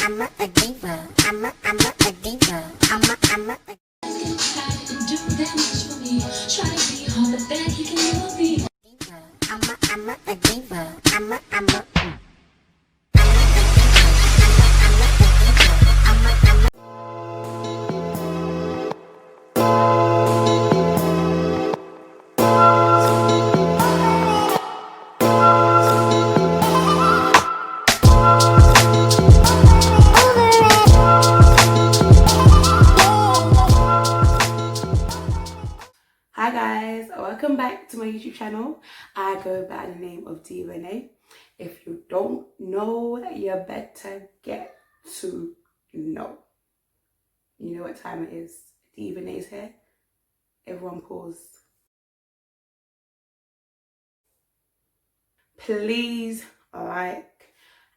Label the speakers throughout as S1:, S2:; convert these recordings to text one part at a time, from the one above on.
S1: a diva. I'm a diva. I'm a do that much for me. Try to be hard, but then he can love me. Diva. I'm a diva. I'm a
S2: Hi guys, welcome back to my YouTube channel. I go by the name of Diva. If you don't know, you better get to know. You know what time it is. Diva's here. Everyone pause. Please like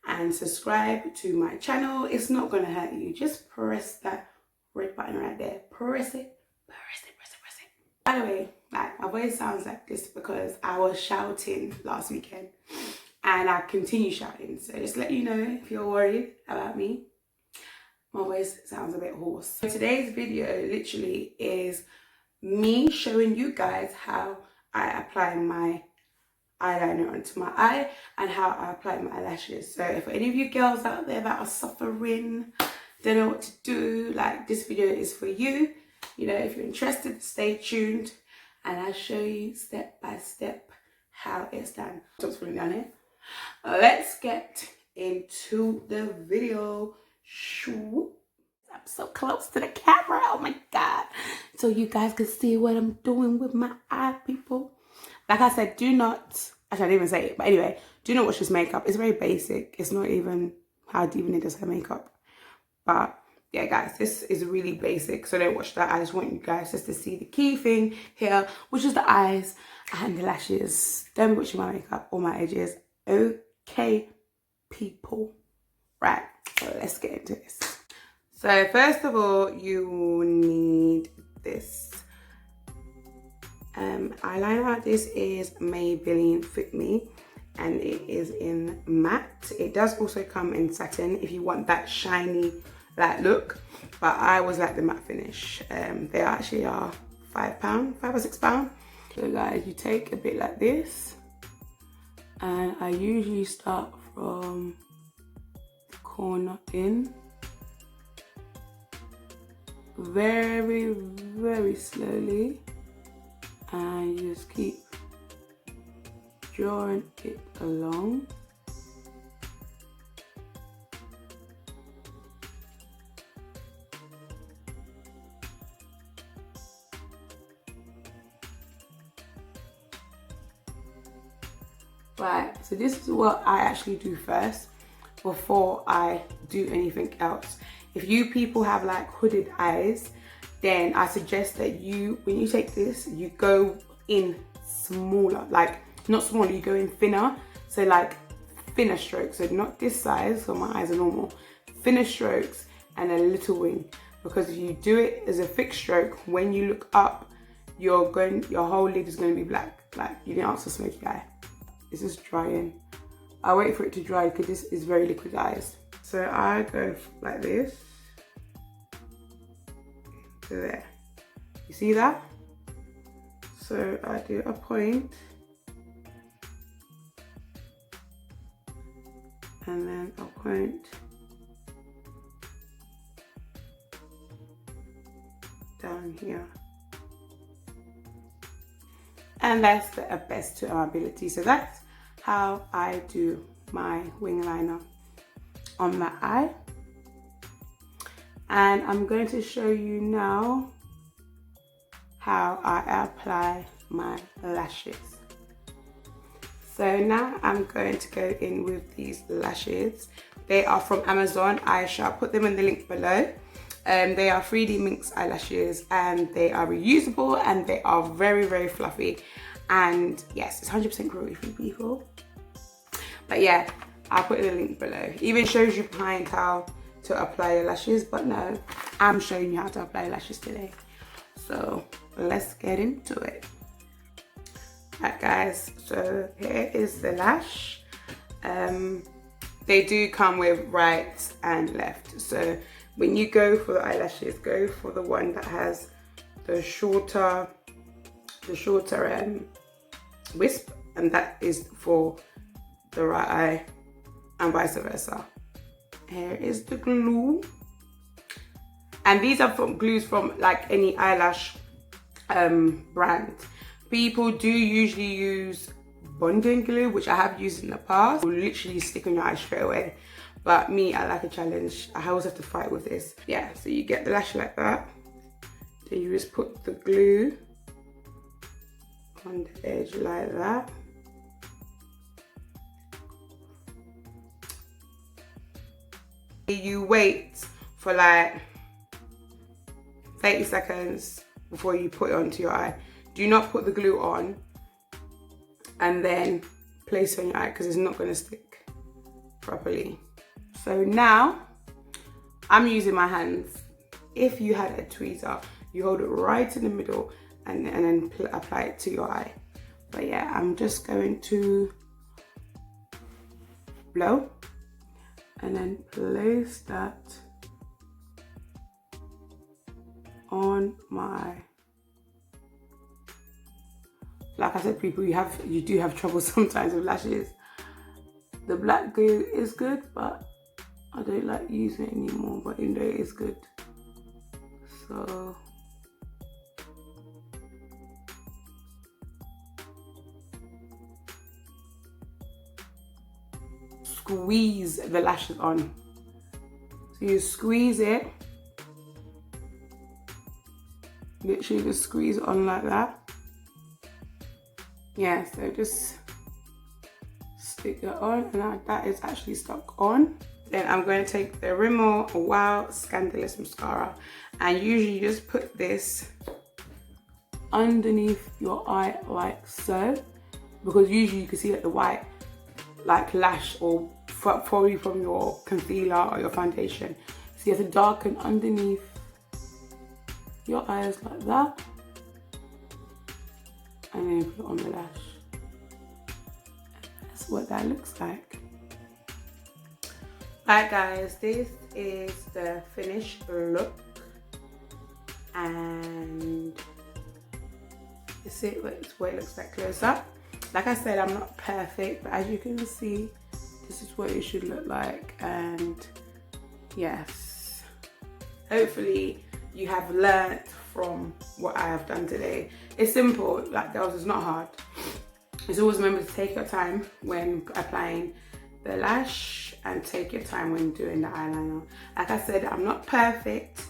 S2: and subscribe to my channel. It's not gonna hurt you. Just press that red button right there. Press it. By the way, like, my voice sounds like this because I was shouting last weekend and I continue shouting. So just let you know if you're worried about me, my voice sounds a bit hoarse. So today's video literally is me showing you guys how I apply my eyeliner onto my eye and how I apply my eyelashes. So if any of you girls out there that are suffering, don't know what to do, like, this video is for you. You know, if you're interested, stay tuned and I'll show you step by step how it's done. Just putting down here. Let's get into the video. I'm so close to the camera. Oh my god. So you guys can see what I'm doing with my eye, people. Like I said, do not, actually I didn't even say it, but anyway, do not watch this makeup. It's very basic. It's not even how Diva does her makeup. But yeah guys, this is really basic, so don't watch that. I just want you guys just to see the key thing here, which is the eyes and the lashes. Don't be watching my makeup or my edges. Okay people, right, so let's get into this. So first of all, you will need this eyeliner. This is Maybelline Fit Me and it is in matte. It does also come in satin if you want that shiny like look, but I always like the matte finish. They actually are £5 or £6. So guys, you take a bit like this and I usually start from the corner in, very slowly, and you just keep drawing it along. Right, so this is what I actually do first before I do anything else. If you people have like hooded eyes, then I suggest that when you take this, you go in smaller, like not smaller, you go in thinner. So like thinner strokes, so not this size, so my eyes are normal. Thinner strokes and a little wing, because if you do it as a thick stroke, when you look up, your whole lid is going to be black. Like you didn't ask for smoky eye. This is drying. I wait for it to dry because this is very liquidized. So I go like this to there. You see that? So I do a point and then a point down here. And that's the best to our ability. So that's how I do my wing liner on my eye. And I'm going to show you now how I apply my lashes. So now I'm going to go in with these lashes. They are from Amazon. I shall put them in the link below. They are 3D Minx eyelashes and they are reusable and they are very fluffy. And yes, it's 100% cruelty free, people. But yeah, I'll put the link below. Even shows you behind how to apply your lashes, but no, I'm showing you how to apply lashes today. So let's get into it. Right guys, so here is the lash. they do come with right and left. So when you go for the eyelashes, go for the one that has the shorter wisp, and that is for the right eye, and vice versa. Here is the glue, and these are from glues from like any eyelash brand. People do usually use bonding glue, which I have used in the past. It will literally stick on your eye straight away, but me, I like a challenge. I always have to fight with this. Yeah, so you get the lash like that, then you just put the glue on the edge like that. You wait for like 30 seconds before you put it onto your eye. Do not put the glue on and then place it on your eye, because it's not going to stick properly. So now I'm using my hands. If you had a tweezer, you hold it right in the middle and then apply it to your eye. But yeah, I'm just going to blow and then place that on my, like I said, people, you do have trouble sometimes with lashes. The black glue is good, but I don't like using it anymore, but you know it is good. So squeeze the lashes on. So you squeeze it, literally just squeeze it on like that. Yeah, so just stick that on, and that is actually stuck on. Then I'm going to take the Rimmel Wow Scandalous Mascara, and usually you just put this underneath your eye like so, because usually you can see like the white like lash, or probably from your concealer or your foundation. So you have to darken underneath your eyes like that, and then put it on the lash. That's what that looks like. Alright guys, this is the finished look, and this is what it looks like close up. Like I said, I'm not perfect, but as you can see, this is what it should look like. And yes, hopefully you have learnt from what I have done today. It's simple, like girls, it's not hard. It's always remember to take your time when applying the lash and take your time when doing the eyeliner. Like I said, I'm not perfect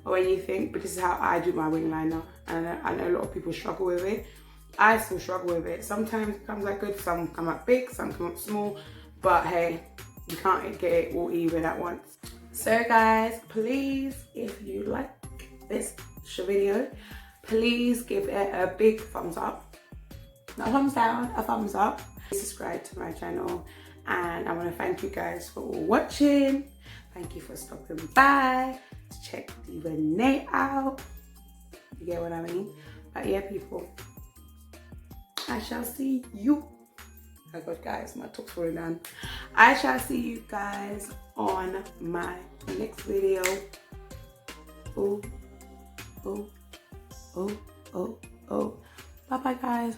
S2: or anything, but this is how I do my wing liner, and I know a lot of people struggle with it. I still struggle with it. Sometimes it comes out good, some come out big, some come out small, but hey, you can't get it all even at once. So guys, please, if you like this video, please give it a big thumbs up. Not a thumbs down, a thumbs up. Subscribe to my channel, and I want to thank you guys for watching. Thank you for stopping by to check Diva Nate out. You get what I mean? But yeah, people, I shall see you. Oh god guys, my talk's falling down. I shall see you guys on my next video. Oh, oh, oh, oh, oh. Bye bye guys.